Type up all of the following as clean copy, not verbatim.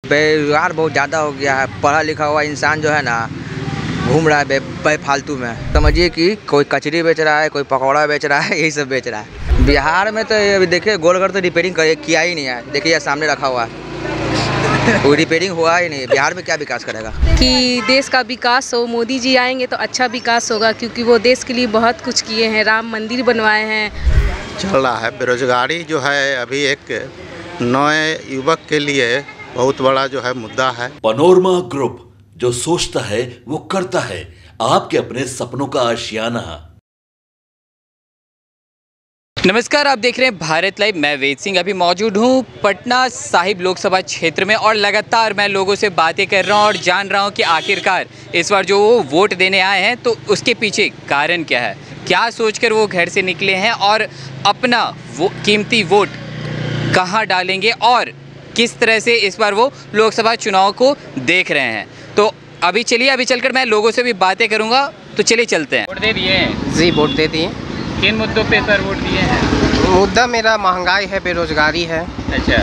बेरोजगार बहुत ज़्यादा हो गया है। पढ़ा लिखा हुआ इंसान जो है ना घूम रहा है बेफालतू में। समझिए कि कोई कचरी बेच रहा है, कोई पकौड़ा बेच रहा है, यही सब बेच रहा है। बिहार में तो अभी देखिए गोलघर तो रिपेयरिंग किया ही नहीं है। देखिए ये सामने रखा हुआ है, कोई रिपेयरिंग हुआ ही नहीं। बिहार में क्या विकास करेगा? कि देश का विकास हो, मोदी जी आएंगे तो अच्छा विकास होगा, क्योंकि वो देश के लिए बहुत कुछ किए हैं, राम मंदिर बनवाए हैं। चल रहा है बेरोजगारी जो है अभी एक नए युवक के लिए बहुत बड़ा जो है मुद्दा है। पनोरमा ग्रुप, जो सोचता है वो करता है, आपके अपने सपनों का आशियाना। नमस्कार, आप देख रहे हैं भारत लाइव। मैं वेद सिंह अभी मौजूद हूँ पटना साहिब लोकसभा क्षेत्र में और लगातार मैं लोगों से बातें कर रहा हूँ और जान रहा हूँ कि आखिरकार इस बार जो वो वोट देने आए हैं तो उसके पीछे कारण क्या है, क्या सोचकर वो घर से निकले हैं और अपना वो कीमती वोट कहाँ डालेंगे और किस तरह से इस बार वो लोकसभा चुनाव को देख रहे हैं। तो अभी चलिए, अभी चलकर मैं लोगों से भी बातें करूँगा। तो चलिए चलते हैं। वोट दे दिए हैं? जी वोट दे दिए। किन मुद्दों पे सर वोट दिए हैं? मुद्दा मेरा महंगाई है, बेरोजगारी है। अच्छा,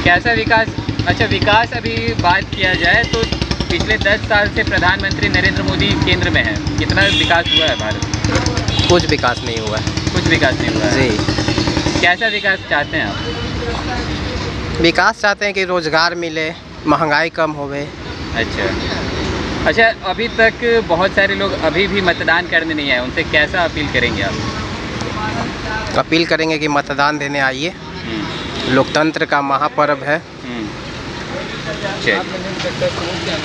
कैसा विकास? अच्छा, विकास अभी बात किया जाए तो पिछले 10 साल से प्रधानमंत्री नरेंद्र मोदी केंद्र में है, कितना विकास हुआ है भारत में? कुछ विकास नहीं हुआ है। कुछ विकास नहीं हुआ है जी। कैसा विकास चाहते हैं आप? विकास चाहते हैं कि रोजगार मिले, महंगाई कम होवे। अच्छा, अभी तक बहुत सारे लोग अभी भी मतदान करने नहीं आए, उनसे कैसा अपील करेंगे आप? अपील करेंगे कि मतदान देने आइए, लोकतंत्र का महापर्व है।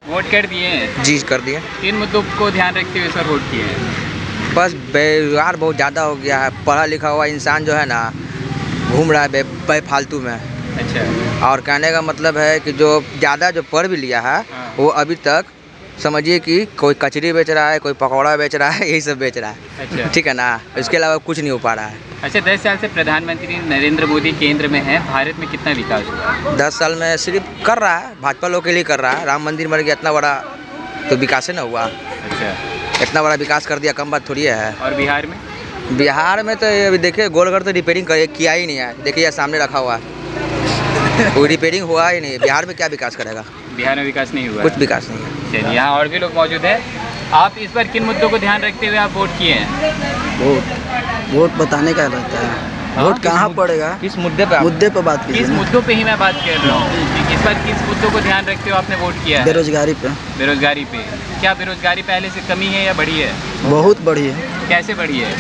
वोट कर दिए हैं? जी कर दिए। किन मुद्दों को ध्यान रखते हुए सर वोट किए हैं? बस बेरोजगार बहुत ज़्यादा हो गया है। पढ़ा लिखा हुआ इंसान जो है ना घूम रहा है बेफालतू में। अच्छा, और कहने का मतलब है कि जो ज़्यादा जो पढ़ भी लिया है वो अभी तक समझिए कि कोई कचरी बेच रहा है, कोई पकौड़ा बेच रहा है, यही सब बेच रहा है। अच्छा, ठीक है ना, इसके अलावा कुछ नहीं हो पा रहा है। अच्छा, 10 साल से प्रधानमंत्री नरेंद्र मोदी केंद्र में है, भारत में कितना विकास हुआ? 10 साल में सिर्फ कर रहा है, भाजपा लोग के लिए कर रहा है। राम मंदिर बन गया, इतना बड़ा तो विकास है ना हुआ। अच्छा, इतना बड़ा विकास कर दिया, कम बात थोड़ी है। और बिहार में? बिहार में तो अभी देखिए गोलघर तो रिपेयरिंग किया ही नहीं है। देखिए ये सामने रखा हुआ है, कोई रिपेयरिंग हुआ ही नहीं। बिहार में क्या विकास करेगा? बिहार में विकास नहीं हुआ, कुछ विकास नहीं है। चलिए, यहाँ और भी लोग मौजूद हैं। आप इस बार किन मुद्दों को ध्यान रखते हुए आप वोट किए हैं? वोट बताने का रहता है। वोट कहाँ पड़ेगा? किस मुद्दे पे? मुद्दे पे बात कीजिए। किस मुद्दों पे ही मैं बात कर रहा हूँ कि इस बार किस मुद्दों को ध्यान रखते हुए आपने वोट किया है? बेरोजगारी पे। बेरोजगारी पे। क्या बेरोजगारी पहले से कमी है या बढ़ी है? बहुत बढ़ी है। कैसे बढ़ी है?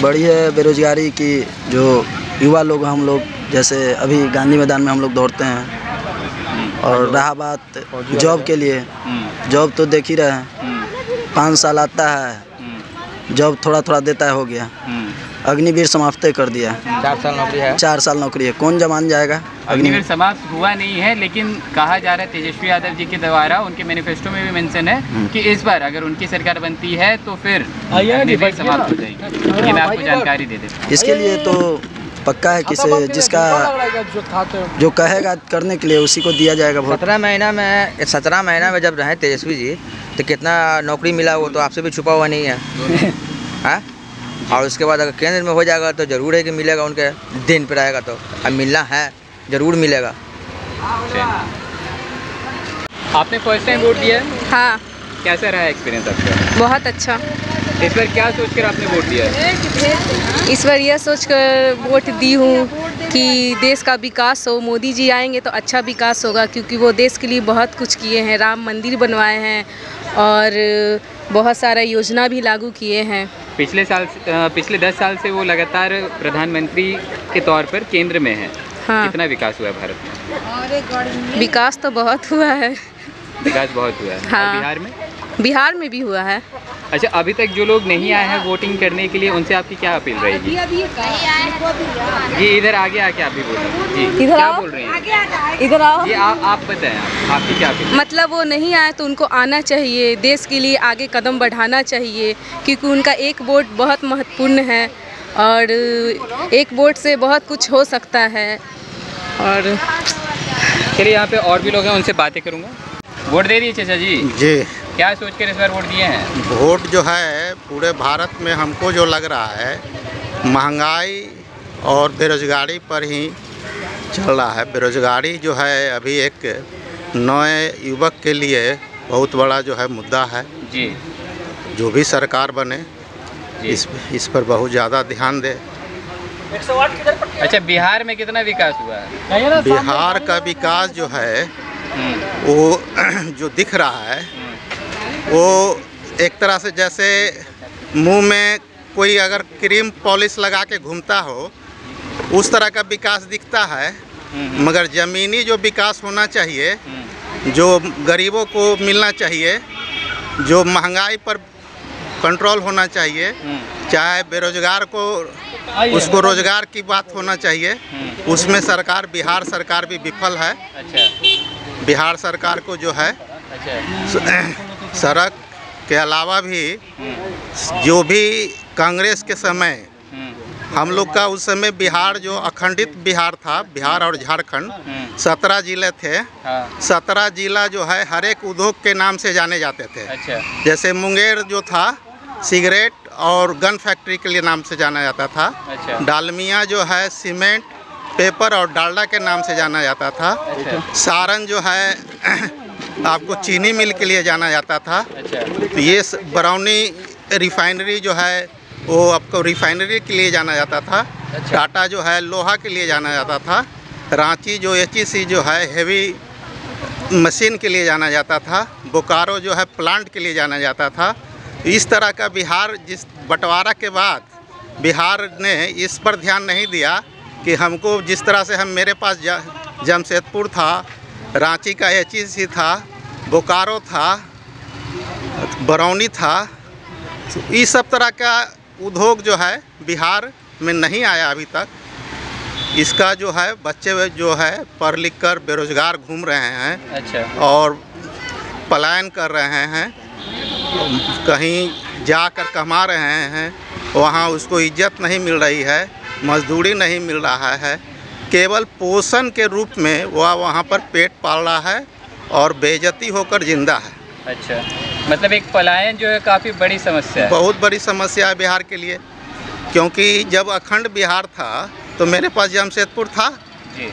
बढ़ी है बेरोजगारी की। जो युवा लोग, हम लोग जैसे अभी गांधी मैदान में हम लोग दौड़ते हैं, और रहा बात जॉब के लिए, जॉब तो देख ही रहे हैं। 5 साल आता है, जॉब थोड़ा थोड़ा देता है, हो गया। अग्निवीर समाप्त कर दिया। 4 साल नौकरी है। 4 साल नौकरी है, कौन जमान जाएगा? अग्निवीर समाप्त हुआ नहीं है, लेकिन कहा जा रहा है तेजस्वी यादव जी के द्वारा, उनके मैनिफेस्टो में भी मेंशन है कि इस बार अगर उनकी सरकार बनती है तो फिर अग्निवीर समाप्त हो जाएगी। ये मैं आपको जानकारी दे देता हूँ। इसके लिए तो पक्का है, किसे जिसका जो कहेगा करने के लिए उसी को दिया जाएगा वोट। 17 महीना में जब रहे तेजस्वी जी तो कितना नौकरी मिला वो तो आपसे भी छुपा हुआ नहीं है। हाँ? और उसके बाद अगर केंद्र में हो जाएगा तो ज़रूर है कि मिलेगा, उनके दिन पर आएगा तो अब मिलना है, ज़रूर मिलेगा। आपने फर्स्ट टाइम वोट दिया है? हाँ। कैसा रहा एक्सपीरियंस आपका? बहुत अच्छा। इस बार क्या सोचकर आपने वोट दिया है? इस बार यह सोचकर वोट दी हूँ कि देश का विकास हो, मोदी जी आएंगे तो अच्छा विकास होगा, क्योंकि वो देश के लिए बहुत कुछ किए हैं, राम मंदिर बनवाए हैं और बहुत सारा योजना भी लागू किए हैं। पिछले 10 साल से वो लगातार प्रधानमंत्री के तौर पर केंद्र में है। हाँ। कितना विकास हुआ है भारत में? विकास तो बहुत हुआ है। विकास बहुत हुआ है। हाँ। और बिहार में? बिहार में भी हुआ है। अच्छा, अभी तक जो लोग नहीं आए हैं वोटिंग करने के लिए, उनसे आपकी क्या अपील रहेगी? ये इधर आगे आके आप भी बोलिए जी। इधर क्या आओ। बोल रहे हैं? इधर आओ। ये आप बताएं, आपकी क्या अपील? मतलब वो नहीं आए तो उनको आना चाहिए, देश के लिए आगे कदम बढ़ाना चाहिए, क्योंकि उनका एक वोट बहुत महत्वपूर्ण है और एक वोट से बहुत कुछ हो सकता है। और चलिए, यहाँ पे और भी लोग हैं, उनसे बातें करूँगा। वोट दे दिए चाचा जी? जी। क्या सोच कर इस बार वोट दिए हैं? वोट जो है पूरे भारत में हमको जो लग रहा है महंगाई और बेरोजगारी पर ही चल रहा है। बेरोजगारी जो है अभी एक नए युवक के लिए बहुत बड़ा जो है मुद्दा है जी। जो भी सरकार बने इस पर बहुत ज़्यादा ध्यान दे। अच्छा, बिहार में कितना विकास हुआ है? बिहार का विकास जो है वो जो दिख रहा है वो एक तरह से जैसे मुंह में कोई अगर क्रीम पॉलिश लगा के घूमता हो उस तरह का विकास दिखता है, मगर ज़मीनी जो विकास होना चाहिए, जो गरीबों को मिलना चाहिए, जो महंगाई पर कंट्रोल होना चाहिए, चाहे बेरोजगार को उसको रोजगार की बात होना चाहिए, उसमें सरकार बिहार सरकार भी विफल है। अच्छा। बिहार सरकार को जो है सड़क के अलावा भी जो भी कांग्रेस के समय हम लोग का उस समय बिहार जो अखंडित बिहार था, बिहार और झारखंड 17 जिले थे। 17 जिला जो है हर एक उद्योग के नाम से जाने जाते थे। अच्छा। जैसे मुंगेर जो था सिगरेट और गन फैक्ट्री के लिए नाम से जाना जाता था। अच्छा। डालमिया जो है सीमेंट, पेपर और डालडा के नाम से जाना जाता था। अच्छा। सारण जो है आपको चीनी मिल के लिए जाना जाता था। अच्छा। तो ये बरौनी रिफाइनरी जो है वो आपको रिफाइनरी के लिए जाना जाता था। अच्छा। टाटा जो है लोहा के लिए जाना जाता था। रांची जो HEC जो है हेवी मशीन के लिए जाना जाता था। बोकारो जो है प्लांट के लिए जाना जाता था। इस तरह का बिहार जिस बंटवारा के बाद बिहार ने इस पर ध्यान नहीं दिया कि हमको जिस तरह से हम मेरे पास जमशेदपुर था, रांची का HEC था, बोकारो था, बरौनी था, तो इस सब तरह का उद्योग जो है बिहार में नहीं आया अभी तक। इसका जो है बच्चे जो है पढ़ लिख कर बेरोजगार घूम रहे हैं। अच्छा। और पलायन कर रहे हैं, कहीं जाकर कमा रहे हैं, वहाँ उसको इज्जत नहीं मिल रही है, मजदूरी नहीं मिल रहा है, केवल पोषण के रूप में वह वहाँ पर पेट पाल रहा है और बेइज्जती होकर जिंदा है। अच्छा, मतलब एक पलायन जो है काफ़ी बड़ी समस्या है। बहुत बड़ी समस्या है बिहार के लिए, क्योंकि जब अखंड बिहार था तो मेरे पास जमशेदपुर था जी,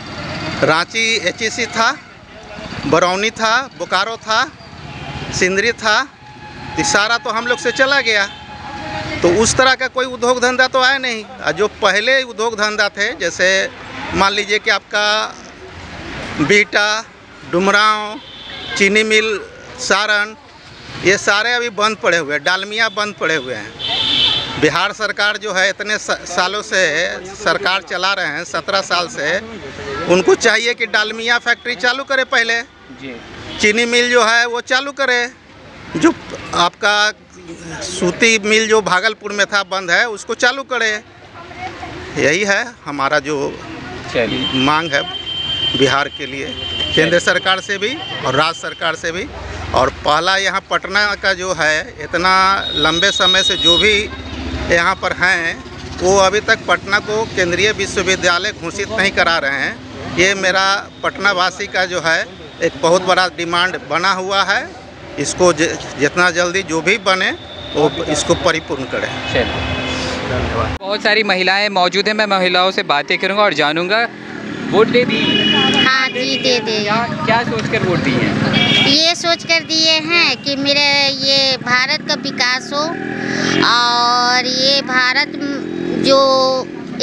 रांची HEC था, बरौनी था, बोकारो था, सिंदरी था, तो सारा तो हम लोग से चला गया। तो उस तरह का कोई उद्योग धंधा तो आया नहीं। जो पहले उद्योग धंधा थे, जैसे मान लीजिए कि आपका बीटा, डुमरांव, चीनी मिल, सारण, ये सारे अभी बंद पड़े हुए हैं। डालमिया बंद पड़े हुए हैं। बिहार सरकार जो है इतने सालों से सरकार चला रहे हैं, 17 साल से, उनको चाहिए कि डालमिया फैक्ट्री चालू करे पहले जी। चीनी मिल जो है वो चालू करे। जो आपका सूती मिल जो भागलपुर में था बंद है, उसको चालू करे। यही है हमारा जो मांग है बिहार के लिए, केंद्र सरकार से भी और राज्य सरकार से भी। और पहला यहाँ पटना का जो है इतना लंबे समय से जो भी यहाँ पर हैं, वो अभी तक पटना को केंद्रीय विश्वविद्यालय घोषित नहीं करा रहे हैं। ये मेरा पटना वासी का जो है एक बहुत बड़ा डिमांड बना हुआ है। इसको जितना जल्दी जो भी बने वो इसको परिपूर्ण करें। बहुत सारी महिलाएं मौजूद हैं, मैं महिलाओं से बातें करूंगा और जानूंगा। वोट दे दी? हाँ जी, दे दे। क्या सोचकर वोट दी है? ये सोच कर दिए हैं कि मेरे ये भारत का विकास हो, और ये भारत जो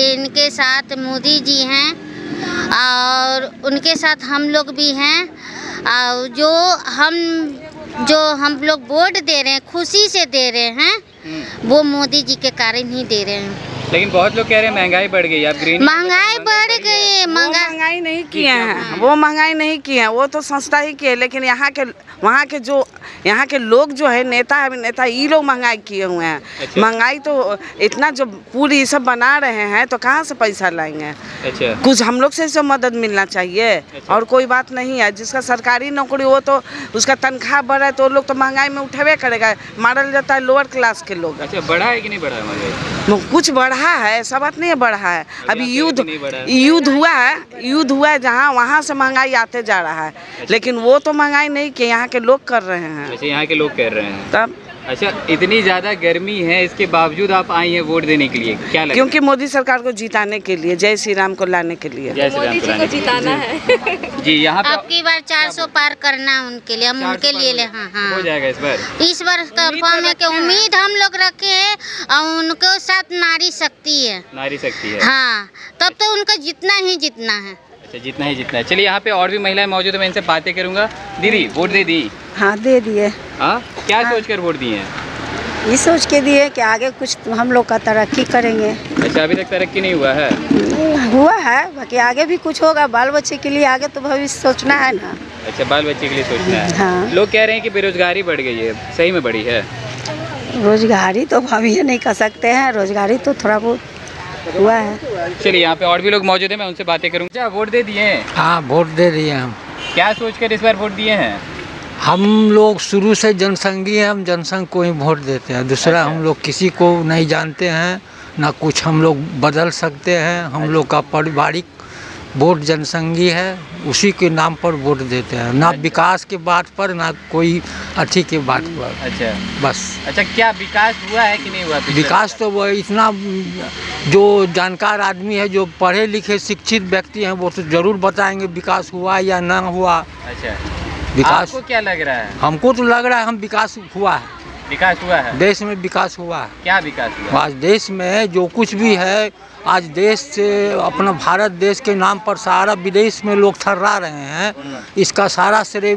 इनके साथ मोदी जी हैं और उनके साथ हम लोग भी हैं, और जो हम लोग वोट दे रहे हैं, खुशी से दे रहे हैं, वो मोदी जी के कारण ही दे रहे हैं। लेकिन बहुत लोग कह रहे हैं महंगाई बढ़ गई। आप ग्रीन महंगाई बढ़ गई। महंगाई नहीं किए हैं, वो महंगाई नहीं किए हैं, वो तो सस्ता ही किए। लेकिन वहाँ के जो यहाँ के लोग जो है नेता ये लोग महंगाई किए हुए हैं। अच्छा। महंगाई तो इतना जो पूरी ये सब बना रहे हैं, तो कहाँ से पैसा लाएंगे? अच्छा। कुछ हम लोग से मदद मिलना चाहिए। अच्छा। और कोई बात नहीं है। जिसका सरकारी नौकरी हो तो उसका तनख्वाह बढ़ा है, तो लोग तो महंगाई में उठेबे करेगा। मारल जाता है लोअर क्लास के लोग। अच्छा, बढ़ा है कि नहीं बढ़ा है? कुछ बढ़ा है, सब बात नहीं बढ़ा है। अभी युद्ध हुआ है जहाँ, वहाँ से महंगाई आते जा रहा है। लेकिन वो तो महंगाई नहीं कि यहाँ के लोग कर रहे हैं। अच्छा, यहाँ के लोग कर रहे हैं। तब अच्छा, इतनी ज़्यादा गर्मी है, इसके बावजूद आप आई हैं वोट देने के लिए, क्या लगता क्योंकि मोदी सरकार को जिताने के लिए, जय श्री राम को लाने के लिए। जय श्री राम को जिताना है। जी, यहाँ पे अब की बार 400 पार करना उनके लिए, हम उनके लिए हो जाएगा इस बार कंफर्म है कि उम्मीद हम लोग रखे हैं और उनके साथ नारी शक्ति है। हाँ, तब तो उनको जितना ही जितना है। अच्छा, जितना ही जितना है। चलिए, यहाँ पे और भी महिलाएं मौजूद है, मैं इनसे बातें करूँगा। दीदी, वोट दे दी? हाँ, दे दिए। हाँ, क्या सोचकर वोट दिए हैं? ये सोच के दिए कि आगे कुछ हम लोग का तरक्की करेंगे। अच्छा, अभी तक तरक्की नहीं हुआ है? हुआ है, बाकी आगे भी कुछ होगा। बाल बच्चे के लिए आगे तो भविष्य सोचना है ना। अच्छा, बाल बच्चे के लिए सोचना है। हाँ। लोग कह रहे हैं कि बेरोजगारी बढ़ गई है, सही में बढ़ी है? रोजगारी तो हम ये नहीं कर सकते हैं, रोजगारी तो थोड़ा बहुत हुआ है। चलिए, यहाँ पे और भी लोग मौजूद हैं, मैं उनसे बातें करूँगा। अच्छा, वोट दे दिए? हाँ, वोट दे दिए हम। क्या सोचकर इस बार वोट दिए हैं? हम लोग शुरू से जनसंघी हैं, हम जनसंघ को ही वोट देते हैं। दूसरा हम लोग किसी को नहीं जानते हैं, ना कुछ हम लोग बदल सकते हैं। हम लोग का पारिवारिक वोट जनसंघी है, उसी के नाम पर वोट देते हैं, ना विकास के बात पर, ना कोई अच्छी के बात पर। अच्छा, बस। अच्छा, क्या विकास हुआ है कि नहीं हुआ? विकास तो वो इतना, जो जानकार आदमी है, जो पढ़े लिखे शिक्षित व्यक्ति हैं, वो तो जरूर बताएंगे विकास हुआ या ना हुआ। अच्छा, विकास आपको क्या लग रहा है? हमको तो लग रहा है हम विकास हुआ है। विकास हुआ है? देश में विकास हुआ है। क्या विकास हुआ? आज देश में जो कुछ भी है, आज देश से अपना भारत देश के नाम पर सारा विदेश में लोग थर्रा रहे हैं, इसका सारा श्रेय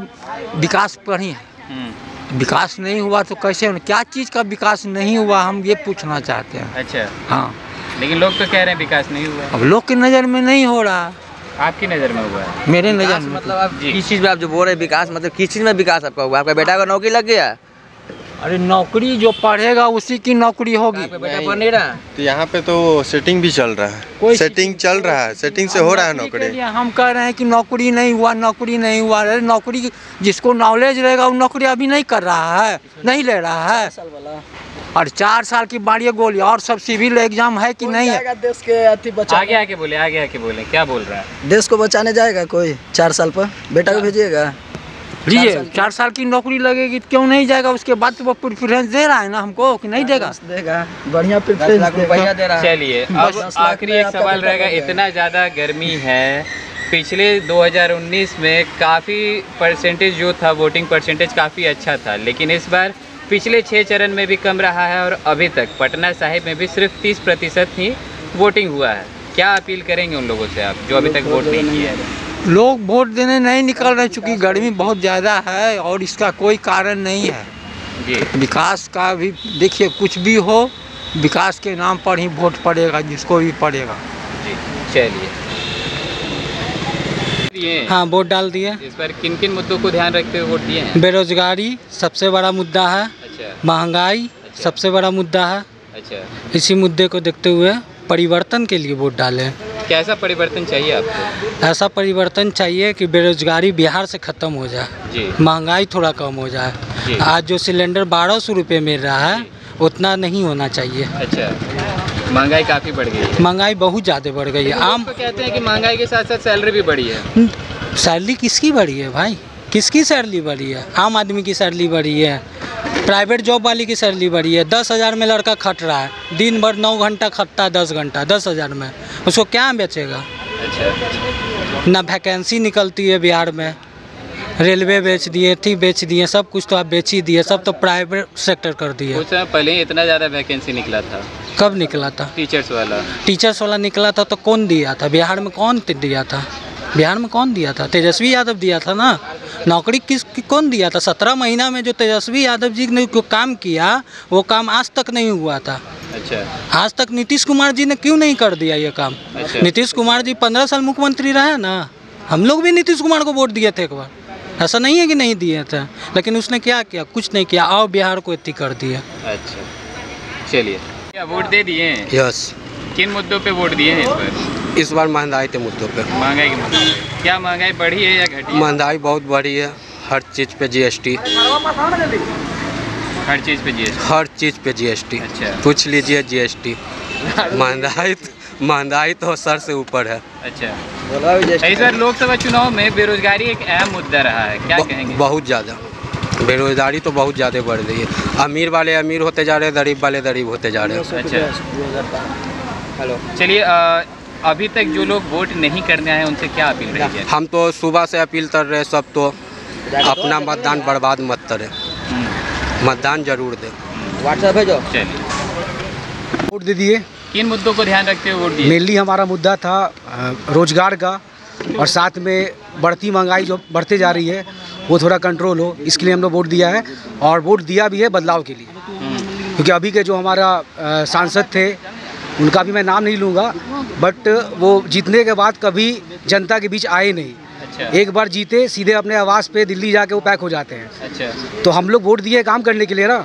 विकास पर ही है। विकास नहीं हुआ तो कैसे, क्या चीज़ का विकास नहीं हुआ, हम ये पूछना चाहते हैं। अच्छा, हाँ, लेकिन लोग तो कह रहे हैं विकास नहीं हुआ। अब लोग की नज़र में नहीं हो रहा, आपकी नज़र में हुआ है? मेरे नज़र में। मतलब आप किस चीज़ में आप जो बोल रहे हैं विकास, मतलब किस चीज़ में विकास आपका हुआ? आपका बेटा का नौकरी लग गया? अरे नौकरी जो पढ़ेगा उसी की नौकरी होगी। बेटा पढ़ नहीं रहा? तो यहाँ पे तो सेटिंग भी चल रहा है, सेटिंग चल रहा है, सेटिंग से हो रहा है नौकरी। हम कह रहे हैं कि नौकरी नहीं हुआ, नौकरी नहीं हुआ। अरे नौकरी, जिसको नॉलेज रहेगा वो नौकरी अभी नहीं कर रहा है, नहीं ले रहा है। और 4 साल की बारिया गोली, और सब सिविल एग्जाम है कि नहीं है? देश के अति बचा, आगे आके बोले, क्या बोल रहा है? देश को बचाने जाएगा कोई 4 साल पर? बेटा को भेजिएगा? 4 साल की नौकरी लगेगी, क्यों नहीं जाएगा? उसके बाद तो वो प्रेफरेंस दे रहा है ना हमको, कि नहीं देगा? देगा, बढ़िया प्रेफरेंस रुपया दे रहा है। चलिए, अब आखिरी एक सवाल रहेगा। इतना ज़्यादा गर्मी है, पिछले 2019 में काफ़ी परसेंटेज जो था, वोटिंग परसेंटेज काफ़ी अच्छा था, लेकिन इस बार पिछले 6 चरण में भी कम रहा है और अभी तक पटना साहिब में भी सिर्फ 30% ही वोटिंग हुआ है। क्या अपील करेंगे उन लोगों से आप जो अभी तक वोट नहीं किए हैं? लोग वोट देने नहीं निकल रहे, चूँकि गर्मी बहुत ज़्यादा है और इसका कोई कारण नहीं है जी। विकास का भी देखिए, कुछ भी हो विकास के नाम पर ही वोट पड़ेगा, जिसको भी पड़ेगा जी। चलिए, हाँ, वोट डाल दिए। इस बार किन किन मुद्दों को ध्यान रखते हुए वोट दिए हैं? बेरोजगारी सबसे बड़ा मुद्दा है। अच्छा। महंगाई सबसे बड़ा मुद्दा है। अच्छा। इसी मुद्दे को देखते हुए परिवर्तन के लिए वोट डालें। कैसा परिवर्तन चाहिए आपको? ऐसा परिवर्तन चाहिए कि बेरोजगारी बिहार से ख़त्म हो जाए जी। महंगाई थोड़ा कम हो जाए जी। आज जो सिलेंडर 1200 रुपये मिल रहा है उतना नहीं होना चाहिए। अच्छा, महंगाई काफ़ी बढ़ गई है? महंगाई बहुत ज़्यादा बढ़ गई है। आम तो कहते हैं कि महंगाई के साथ साथ सैलरी भी बढ़ी है। सैलरी किसकी बढ़ी है भाई? किसकी सैलरी बढ़ी है? आम आदमी की सैलरी बढ़ी है, प्राइवेट जॉब वाली की सैलरी बढ़ी है। 10,000 में लड़का खट रहा है, दिन भर 9 घंटा खटता है, 10 घंटा, 10,000 में उसको क्या बेचेगा? अच्छा। ना वैकेंसी निकलती है बिहार में, रेलवे बेच दिए, थी बेच दिए, सब कुछ तो आप बेच ही दिए, सब तो प्राइवेट सेक्टर कर दिए। कुछ समय पहले इतना ज़्यादा वैकेंसी निकला था। कब निकला था? टीचर्स वाला निकला था, तो कौन दिया था? बिहार में कौन दिया था? बिहार में कौन दिया था? तेजस्वी यादव दिया था ना। नौकरी कौन दिया था? 17 महीना में जो तेजस्वी यादव जी ने जो काम किया वो काम आज तक नहीं हुआ था। अच्छा। आज तक नीतीश कुमार जी ने क्यों नहीं कर दिया ये काम? अच्छा। नीतीश कुमार जी 15 साल मुख्यमंत्री रहे ना, हम लोग भी नीतीश कुमार को वोट दिए थे एक बार, ऐसा नहीं है कि नहीं दिए थे, लेकिन उसने क्या किया? कुछ नहीं किया। आओ बिहार को इतनी कर दिया। अच्छा, चलिए, क्या वोट दे दिए? यस। किन मुद्दों पे वोट दिए हैं इस बार? इस बार महंगाई के मुद्दों पे। महंगाई के मुद्दों पे। क्या महंगाई बढ़ी है या घटी है? महंगाई बहुत बढ़ी है, हर चीज़ पे जीएसटी। हर चीज़ पे जीएसटी? हर चीज़ पे जीएसटी। अच्छा। पूछ लीजिए जीएसटी। महंगाई तो सर से ऊपर है। अच्छा। इस बार लोकसभा चुनाव में बेरोजगारी एक अहम मुद्दा रहा है, क्या कहेंगे? बहुत ज़्यादा। बेरोजगारी तो बहुत ज़्यादा बढ़ रही है। अमीर वाले अमीर होते जा रहे हैं, गरीब वाले गरीब होते जा रहे हैं। अच्छा, हेलो, चलिए अभी तक जो लोग वोट नहीं करने आए उनसे क्या अपील रही है? हम तो सुबह से अपील कर रहे हैं सब तो अपना मतदान बर्बाद मत करें, मतदान जरूर दें। व्हाट्सएप भेजो। चलिए, वोट दे दिए। किन मुद्दों को ध्यान रखते हुए वोट दिए? मेनली हमारा मुद्दा था रोजगार का, और साथ में बढ़ती महंगाई जो बढ़ते जा रही है वो थोड़ा कंट्रोल हो, इसके लिए हम लोग वोट दिया है। और वोट दिया भी है बदलाव के लिए, क्योंकि अभी के जो हमारा सांसद थे उनका भी मैं नाम नहीं लूँगा, बट वो जीतने के बाद कभी जनता के बीच आए नहीं। अच्छा। एक बार जीते सीधे अपने आवास पे दिल्ली जाके वो पैक हो जाते हैं। अच्छा, तो हम लोग वोट दिए काम करने के लिए ना,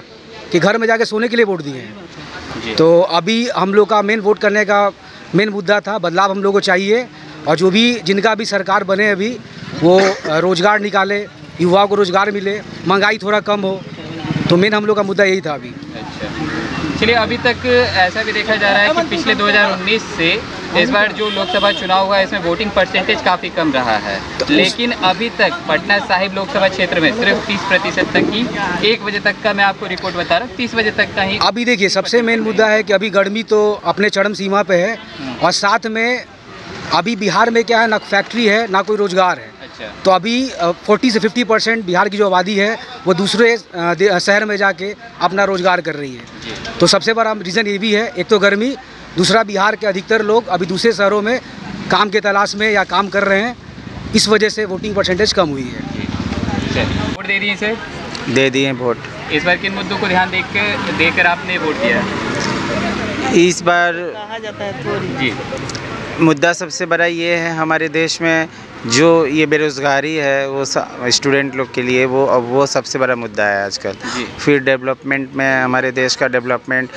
कि घर में जाके सोने के लिए वोट दिए हैं। तो अभी हम लोग का मेन वोट करने का मेन मुद्दा था बदलाव हम लोग को चाहिए, और जो भी जिनका भी सरकार बने अभी वो रोज़गार निकाले, युवाओं को रोज़गार मिले, महंगाई थोड़ा कम हो, तो मेन हम लोग का मुद्दा यही था अभी। अच्छा, चलिए, अभी तक ऐसा भी देखा जा रहा है कि पिछले 2019 से इस बार जो लोकसभा चुनाव हुआ है इसमें वोटिंग परसेंटेज काफ़ी कम रहा है, लेकिन अभी तक पटना साहिब लोकसभा क्षेत्र में सिर्फ 30% तक ही, 1 बजे तक का मैं आपको रिपोर्ट बता रहा हूँ, 30 बजे तक का ही। अभी देखिए सबसे मेन मुद्दा है कि अभी गर्मी तो अपने चरम सीमा पे है, और साथ में अभी बिहार में क्या है, ना फैक्ट्री है ना कोई रोज़गार है। अच्छा। तो अभी 40 से 50% बिहार की जो आबादी है वो दूसरे शहर में जाके अपना रोज़गार कर रही है। तो सबसे बड़ा रीज़न ये भी है, एक तो गर्मी, दूसरा बिहार के अधिकतर लोग अभी दूसरे शहरों में काम के तलाश में या काम कर रहे हैं, इस वजह से वोटिंग परसेंटेज कम हुई है। वोट दे दिए सर? दे दिए वोट। इस बार किन मुद्दों को ध्यान देकर आपने वोट दिया? इस बार कहा जाता है जी, मुद्दा सबसे बड़ा ये है हमारे देश में जो ये बेरोज़गारी है वो स्टूडेंट लोग के लिए वो सबसे बड़ा मुद्दा है आजकल। फिर डेवलपमेंट में हमारे देश का डेवलपमेंट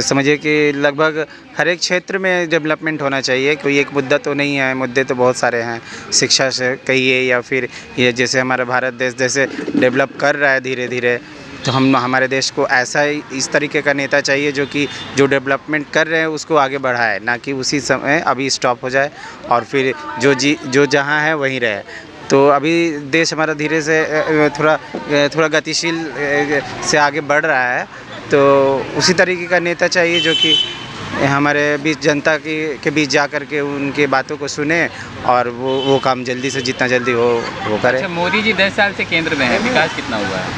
समझिए कि लगभग हर एक क्षेत्र में डेवलपमेंट होना चाहिए, कोई एक मुद्दा तो नहीं है, मुद्दे तो बहुत सारे हैं। शिक्षा से कहिए या फिर ये जैसे हमारा भारत देश जैसे डेवलप कर रहा है धीरे धीरे, तो हमारे देश को ऐसा ही इस तरीके का नेता चाहिए जो डेवलपमेंट कर रहे हैं उसको आगे बढ़ाए, ना कि उसी समय अभी स्टॉप हो जाए और फिर जो जहाँ है वहीं रहे। तो अभी देश हमारा धीरे से थोड़ा गतिशील से आगे बढ़ रहा है, तो उसी तरीके का नेता चाहिए जो कि हमारे बीच जनता के बीच जा कर के उनके बातों को सुने और वो काम जल्दी से जितना जल्दी हो वो करे। अच्छा, मोदी जी 10 साल से केंद्र में है, विकास कितना हुआ है?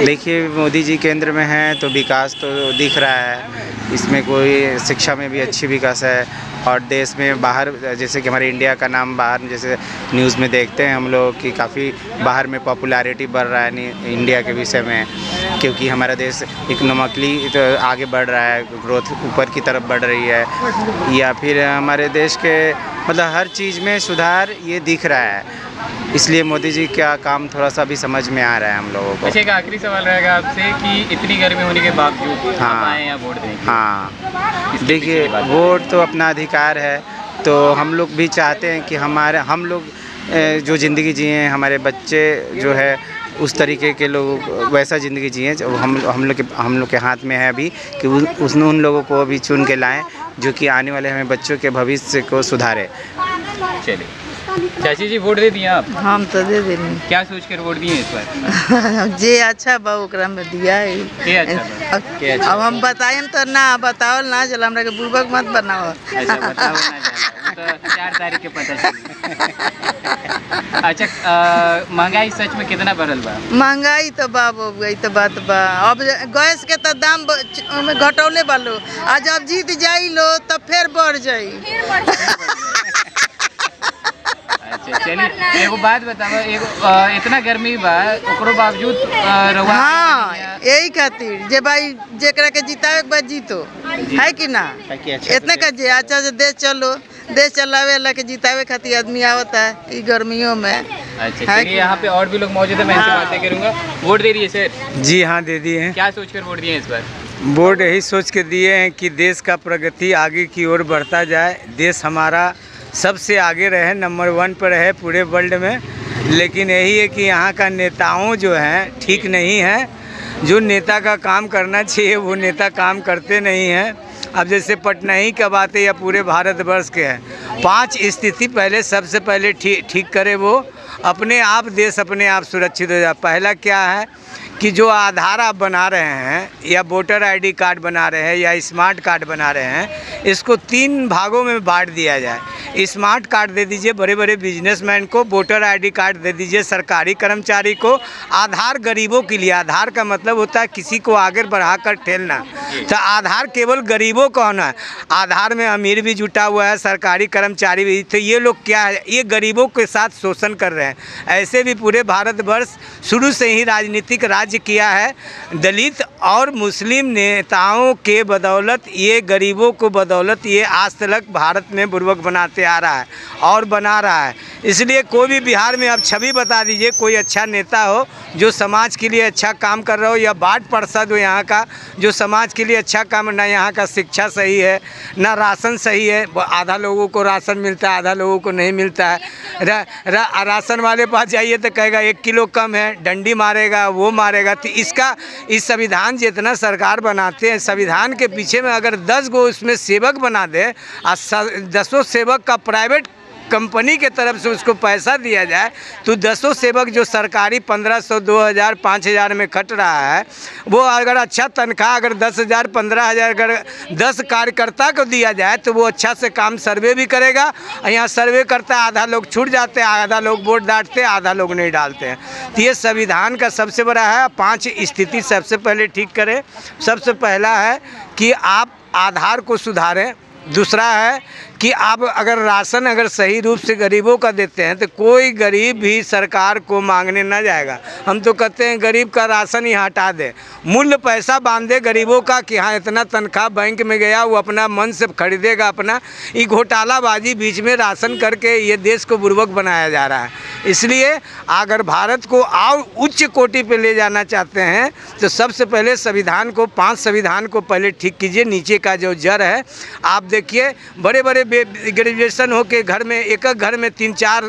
देखिए, मोदी जी केंद्र में हैं तो विकास तो दिख रहा है, इसमें कोई शिक्षा में भी अच्छी विकास है, और देश में बाहर जैसे कि हमारे इंडिया का नाम बाहर जैसे न्यूज़ में देखते हैं हम लोग कि काफ़ी बाहर में पॉपुलैरिटी बढ़ रहा है इंडिया के विषय में, क्योंकि हमारा देश इकोनॉमिकली तो आगे बढ़ रहा है, ग्रोथ ऊपर की तरफ बढ़ रही है, या फिर हमारे देश के मतलब हर चीज़ में सुधार ये दिख रहा है। इसलिए मोदी जी का काम थोड़ा सा भी समझ में आ रहा है हम लोगों को। अच्छा, एक आखिरी सवाल रहेगा आपसे कि इतनी गर्मी होने के बावजूद आप आए या वोट दें? हाँ, देखिए, वोट तो अपना अधिकार है, तो हम लोग भी चाहते हैं कि हम लोग जो ज़िंदगी जिए, हमारे बच्चे जो है उस तरीके के लोग वैसा ज़िंदगी जिए जो हम लोग के हाथ में है अभी, कि उन लोगों को अभी चुन के लाएं जो कि आने वाले हमें बच्चों के भविष्य को सुधारे। चलिए, चाची जी वोट दे दिए आप? हम तो दे देंगे। क्या सोच कर वोट दिए इस बार? जे अच्छा बा ओकरा में दिया है। अब हम बताएं तो ना बताओ ना, चल हमरा के बुर्बक मत बनाओ। अच्छा, बताओ ना, तो 4 तारीख के पता चली। अच्छा, महंगाई सच में कितना बढ़ल बा? महंगाई तो बाबू गई तो बात बा, अब गैस के तो दाम घटौले बालो, आज अब जीत जाई लो तब फिर बढ़ जाई। अच्छा, चलिए, एगो बात बताओ, इतना गर्मी बा ओकरो बावजूद रहुआ? हाँ, यही खातिर जे भाई जेकरा के जितावे के बाद जीतो है कि ना, इतना का जे अच्छा से देश चलावे ला के जितावे खातिर आदमी आवता है ई गर्मियों में। अच्छा, चलिए, यहाँ पे और भी लोग मौजूद है, मैं इनसे बातें करूँगा। वोट दे दिए सर? जी हाँ, दे दिए हैं। क्या सोचकर वोट दिए इस बार? वोट यही सोच के दिए हैं कि देश का प्रगति आगे की ओर बढ़ता जाए, देश हमारा सबसे आगे रहे, नंबर 1 पर रहे पूरे वर्ल्ड में। लेकिन यही है कि यहाँ का नेताओं जो हैं ठीक नहीं है, जो नेता का काम करना चाहिए वो नेता काम करते नहीं हैं। अब जैसे पटना ही का बात है या पूरे भारतवर्ष के हैं, 5 स्थिति पहले सबसे पहले ठीक करे वो, अपने आप देश अपने आप सुरक्षित हो जाए। पहला क्या है कि जो आधार आप बना रहे हैं या वोटर आईडी कार्ड बना रहे हैं या स्मार्ट कार्ड बना रहे हैं, इसको 3 भागों में बांट दिया जाए। स्मार्ट कार्ड दे दीजिए बड़े बड़े बिजनेसमैन को, वोटर आईडी कार्ड दे दीजिए सरकारी कर्मचारी को, आधार गरीबों के लिए। आधार का मतलब होता है किसी को आगे बढ़ाकर ठेलना, तो आधार केवल गरीबों का होना है। आधार में अमीर भी जुटा हुआ है, सरकारी कर्मचारी भी, तो ये लोग क्या है, ये गरीबों के साथ शोषण कर रहे हैं। ऐसे भी पूरे भारतवर्ष शुरू से ही राजनीतिक राज्य किया है। दलित और मुस्लिम नेताओं के बदौलत, ये गरीबों को बदौलत ये आज तक भारत में बुर्बक बनाते आ रहा है और बना रहा है। इसलिए कोई भी बिहार में आप छवि बता दीजिए, कोई अच्छा नेता हो जो समाज के लिए अच्छा काम कर रहा हो, या वार्ड पार्षद हो यहाँ का जो समाज के लिए अच्छा काम, ना यहाँ का शिक्षा सही है, ना राशन सही है। आधा लोगों को राशन मिलता है, आधा लोगों को नहीं मिलता है। राशन वाले पास जाइए तो कहेगा 1 किलो कम है, डंडी मारेगा, वो मारेगा। तो इसका इस संविधान जितना सरकार बनाते हैं, संविधान के पीछे में अगर 10 गो उसमें सेवक बना दे और 10 सेवक का प्राइवेट कंपनी के तरफ से उसको पैसा दिया जाए, तो 10 सेवक जो सरकारी 1500, 2000, 5000 में खट रहा है, वो अगर अच्छा तनख्वाह अगर 10,000, 15,000 अगर 10 कार्यकर्ता को दिया जाए तो वो अच्छा से काम सर्वे भी करेगा। यहाँ सर्वे करता है, आधा लोग छूट जाते हैं, आधा लोग वोट डांटते हैं, आधा लोग नहीं डालते हैं। तो ये संविधान का सबसे बड़ा है। 5 स्थिति सबसे पहले ठीक करें। सबसे पहला है कि आप आधार को सुधारें। दूसरा है कि आप अगर राशन अगर सही रूप से गरीबों का देते हैं तो कोई गरीब भी सरकार को मांगने ना जाएगा। हम तो कहते हैं गरीब का राशन ही हटा दे, मूल्य पैसा बांधे गरीबों का कि हाँ इतना तनख्वाह बैंक में गया, वो अपना मन से खरीदेगा अपना। ये घोटालाबाजी बीच में राशन करके ये देश को बुर्बक बनाया जा रहा है। इसलिए अगर भारत को और उच्च कोटि पे ले जाना चाहते हैं तो सबसे पहले संविधान को, 5 संविधान को पहले ठीक कीजिए। नीचे का जो जड़ है, आप देखिए बड़े बड़े ग्रेजुएशन हो के घर में, एक घर में 3-4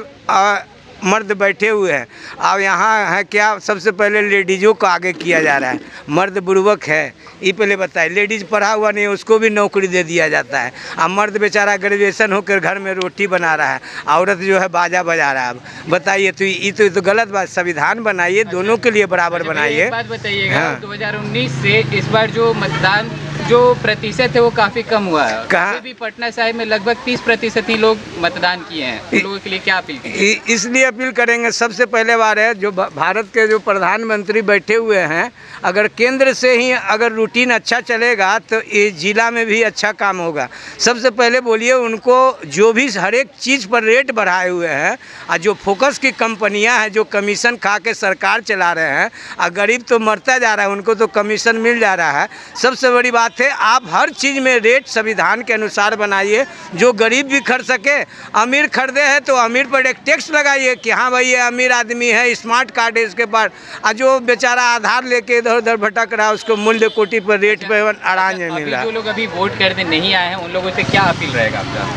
मर्द बैठे हुए हैं। अब यहाँ है क्या, सबसे पहले लेडीज़ों को आगे किया जा रहा है। मर्द बुर्बक है, ये पहले बताए। लेडीज़ पढ़ा हुआ नहीं है, उसको भी नौकरी दे दिया जाता है। अब मर्द बेचारा ग्रेजुएशन होकर घर में रोटी बना रहा है, औरत जो है बाजा बजा रहा है। अब बताइए, तो ये तो गलत बात। संविधान बनाइए, दोनों के लिए बराबर बनाइए। बात बताइएगा, 2019 से इस बार जो मतदान जो प्रतिशत है वो काफ़ी कम हुआ है। कहाँ भी पटना साहिब में लगभग 30% ही लोग मतदान किए हैं। उन लोगों के लिए क्या अपील करेंगे? इसलिए अपील करेंगे, सबसे पहले बार है जो भारत के जो प्रधानमंत्री बैठे हुए हैं, अगर केंद्र से ही अगर रूटीन अच्छा चलेगा तो ये जिला में भी अच्छा काम होगा। सबसे पहले बोलिए उनको, जो भी हर एक चीज़ पर रेट बढ़ाए हुए हैं और जो फोकस की कंपनियां हैं जो कमीशन खा के सरकार चला रहे हैं, और गरीब तो मरता जा रहा है, उनको तो कमीशन मिल जा रहा है। सबसे बड़ी बात है, आप हर चीज़ में रेट संविधान के अनुसार बनाइए, जो गरीब भी खरीद सके। अमीर खरीदे हैं तो अमीर पर एक टैक्स लगाइए कि हाँ भाई ये अमीर आदमी है, स्मार्ट कार्ड है इसके पास। और जो बेचारा आधार लेके इधर उधर भटक रहा है, उसको मूल्य कोटि पर रेट पे अनाज में मिल रहा है। जो लोग अभी वोट करने नहीं आए हैं उन लोगों से क्या अपील रहेगा आपका?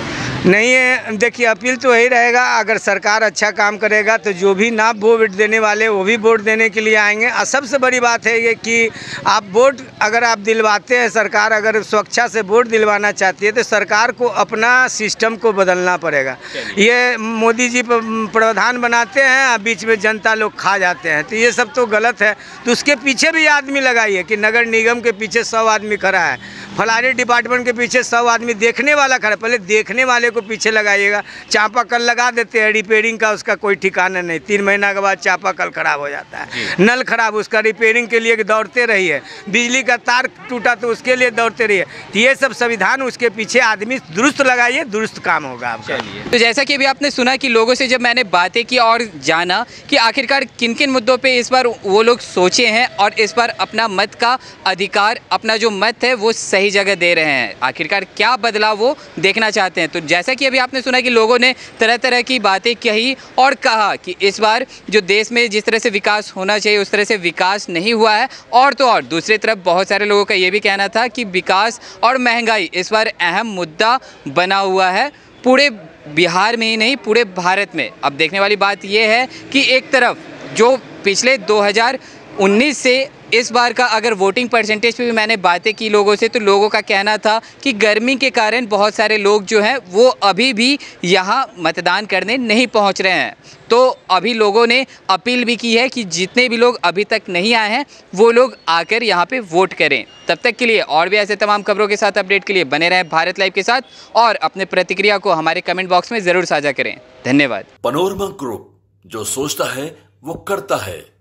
नहीं है, देखिए अपील तो यही रहेगा, अगर सरकार अच्छा काम करेगा तो जो भी ना वोट देने वाले वो भी वोट देने के लिए आएंगे। और सबसे बड़ी बात है ये कि आप वोट अगर आप दिलवाते हैं, सरकार अगर स्वेच्छा से वोट दिलवाना चाहती है तो सरकार को अपना सिस्टम को बदलना पड़ेगा। ये मोदी जी प्रधान बनाते हैं और बीच में जनता लोग खा जाते हैं, तो ये सब तो गलत है। तो उसके पीछे भी आदमी लगाइए कि नगर निगम के पीछे 100 आदमी खड़ा है, फलाने डिपार्टमेंट के पीछे 100 आदमी देखने वाला खड़ा। पहले देखने वाले को पीछे लगाइएगा। चापाकल लगा देते हैं रिपेयरिंग का, उसका कोई ठिकाना नहीं, 3 महीना के बाद चापाकल खराब हो जाता है। नल खराब, उसका रिपेयरिंग के लिए दौड़ते रहिए। बिजली का तार टूटा तो उसके लिए दौड़ते रहिए। तो ये सब संविधान, उसके पीछे आदमी दुरुस्त लगाइए, दुरुस्त काम होगा आपका। तो जैसा कि अभी आपने सुना कि लोगों से जब मैंने बातें की और जाना कि आखिरकार किन किन मुद्दों पे इस बार वो लोग सोचे हैं और इस बार अपना मत का अधिकार, अपना जो मत है वो सही जगह दे रहे हैं, आखिरकार क्या बदलाव वो देखना चाहते हैं। तो जैसा कि अभी आपने सुना कि लोगों ने तरह तरह की बातें कही और कहा कि इस बार जो देश में जिस तरह से विकास होना चाहिए उस तरह से विकास नहीं हुआ है। और तो और दूसरी तरफ बहुत सारे लोगों का ये भी कहना था कि विकास और महंगाई इस बार अहम मुद्दा बना हुआ है, पूरे बिहार में ही नहीं पूरे भारत में। अब देखने वाली बात यह है कि एक तरफ जो पिछले 2019 से इस बार का अगर वोटिंग परसेंटेज पे भी मैंने बातें की लोगों से, तो लोगों का कहना था कि गर्मी के कारण बहुत सारे लोग जो हैं वो अभी भी यहाँ मतदान करने नहीं पहुँच रहे हैं। तो अभी लोगों ने अपील भी की है कि जितने भी लोग अभी तक नहीं आए हैं वो लोग आकर यहाँ पे वोट करें। तब तक के लिए और भी ऐसे तमाम खबरों के साथ अपडेट के लिए बने रहें भारत लाइव के साथ, और अपने प्रतिक्रिया को हमारे कमेंट बॉक्स में ज़रूर साझा करें। धन्यवाद। पनोरमा ग्रुप, जो सोचता है वो करता है।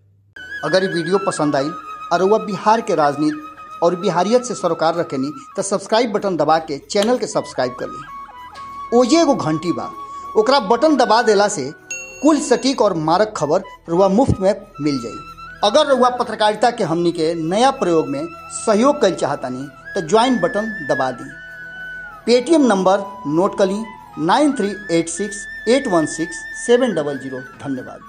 अगर ये वीडियो पसंद आई और वह बिहार के राजनीति और बिहारियत से सरोकार रखेनी तो सब्सक्राइब बटन दबा के चैनल के सब्सक्राइब कर ली। ओजे एगो घंटी बा, ओकरा बटन दबा देला से कुल सटीक और मारक खबर रुआ मुफ्त में मिल जाई। अगर रुआ पत्रकारिता के हमनी के नया प्रयोग में सहयोग कर चाहतानी तो ज्वाइन बटन दबा दी। पेटीएम नंबर नोट कर ली 9386816700। धन्यवाद।